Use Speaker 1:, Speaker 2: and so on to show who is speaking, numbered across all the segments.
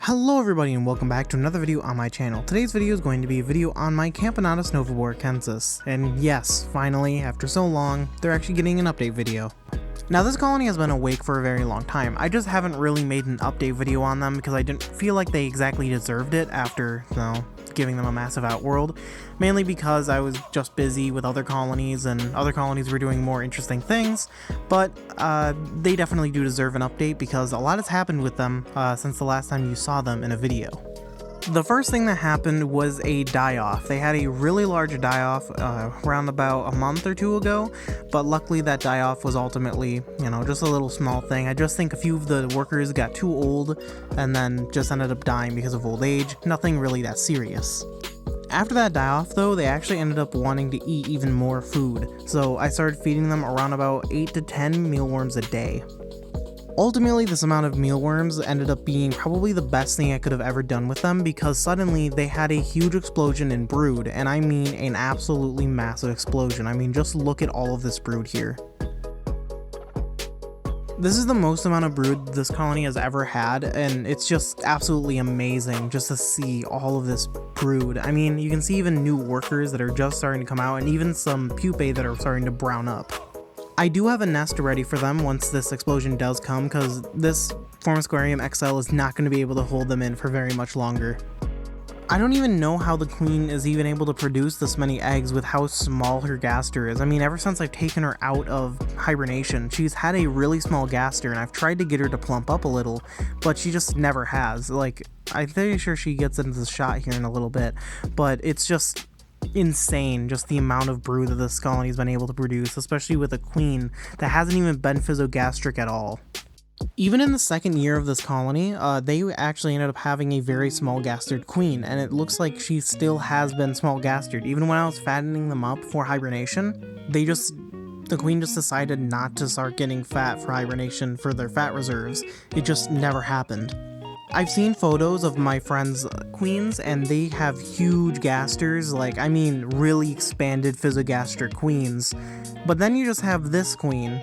Speaker 1: Hello everybody and welcome back to another video on my channel. Today's video is going to be a video on my Camponotus novaeboracensis. And yes, finally, after so long, they're actually getting an update video. Now this colony has been awake for a very long time. I just haven't really made an update video on them because I didn't feel like they exactly deserved it after, giving them a massive outworld. Mainly because I was just busy with other colonies and other colonies were doing more interesting things. But they definitely do deserve an update because a lot has happened with them since the last time you saw them in a video. The first thing that happened was a die-off. They had a really large die-off around about a month or two ago, but luckily that die-off was ultimately, just a little small thing. I just think a few of the workers got too old and then just ended up dying because of old age. Nothing really that serious. After that die-off though, they actually ended up wanting to eat even more food, so I started feeding them around about 8 to 10 mealworms a day. Ultimately, this amount of mealworms ended up being probably the best thing I could have ever done with them because suddenly they had a huge explosion in brood, and I mean an absolutely massive explosion. I mean, just look at all of this brood here. This is the most amount of brood this colony has ever had, and it's just absolutely amazing just to see all of this brood. I mean, you can see even new workers that are just starting to come out, and even some pupae that are starting to brown up. I do have a nest ready for them once this explosion does come, because this Formosquarium XL is not going to be able to hold them in for very much longer. I don't even know how the queen is even able to produce this many eggs with how small her gaster is. I mean, ever since I've taken her out of hibernation, she's had a really small gaster, and I've tried to get her to plump up a little, but she just never has. I'm pretty sure she gets into the shot here in a little bit, but it's just insane just the amount of brood that this colony has been able to produce, especially with a queen that hasn't even been physogastric at all. Even in the second year of this colony, they actually ended up having a very small gastered queen, and it looks like she still has been small gastered. Even when I was fattening them up for hibernation, the queen just decided not to start getting fat for hibernation for their fat reserves. It just never happened. I've seen photos of my friends' queens, and they have huge gasters, really expanded physogastric queens. But then you just have this queen,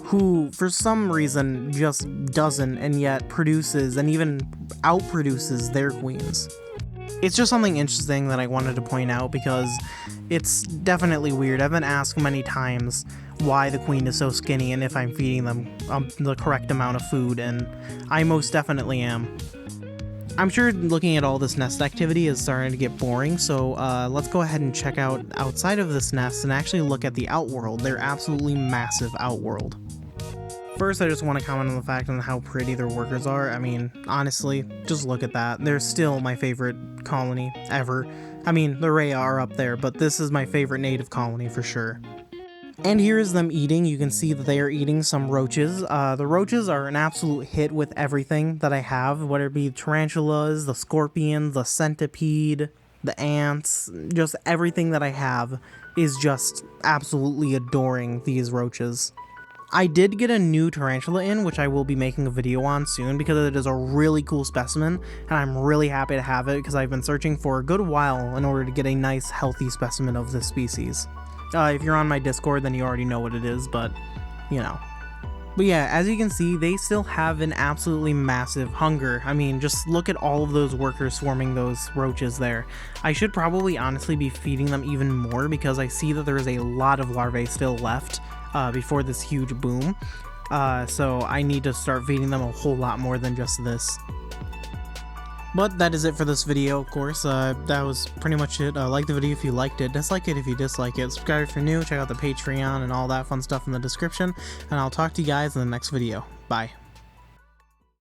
Speaker 1: who for some reason just doesn't, and yet produces and even outproduces their queens. It's just something interesting that I wanted to point out because it's definitely weird. I've been asked many times why the queen is so skinny and if I'm feeding them the correct amount of food, and I most definitely am. I'm sure looking at all this nest activity is starting to get boring, so let's go ahead and check out outside of this nest and actually look at the outworld, their absolutely massive outworld. First, I just want to comment on the fact on how pretty their workers are. I mean, honestly, just look at that. They're still my favorite colony ever. I mean, the Rhea are up there, but this is my favorite native colony for sure. And here is them eating. You can see that they are eating some roaches. The roaches are an absolute hit with everything that I have, whether it be tarantulas, the scorpions, the centipede, the ants, just everything that I have is just absolutely adoring these roaches. I did get a new tarantula in, which I will be making a video on soon because it is a really cool specimen, and I'm really happy to have it because I've been searching for a good while in order to get a nice, healthy specimen of this species. If you're on my Discord, then you already know what it is, but, But yeah, as you can see, they still have an absolutely massive hunger. I mean, just look at all of those workers swarming those roaches there. I should probably honestly be feeding them even more because I see that there is a lot of larvae still left before this huge boom. So I need to start feeding them a whole lot more than just this. But that is it for this video, of course. That was pretty much it. Like the video if you liked it, dislike it if you dislike it, subscribe if you're new, check out the Patreon and all that fun stuff in the description, and I'll talk to you guys in the next video. Bye.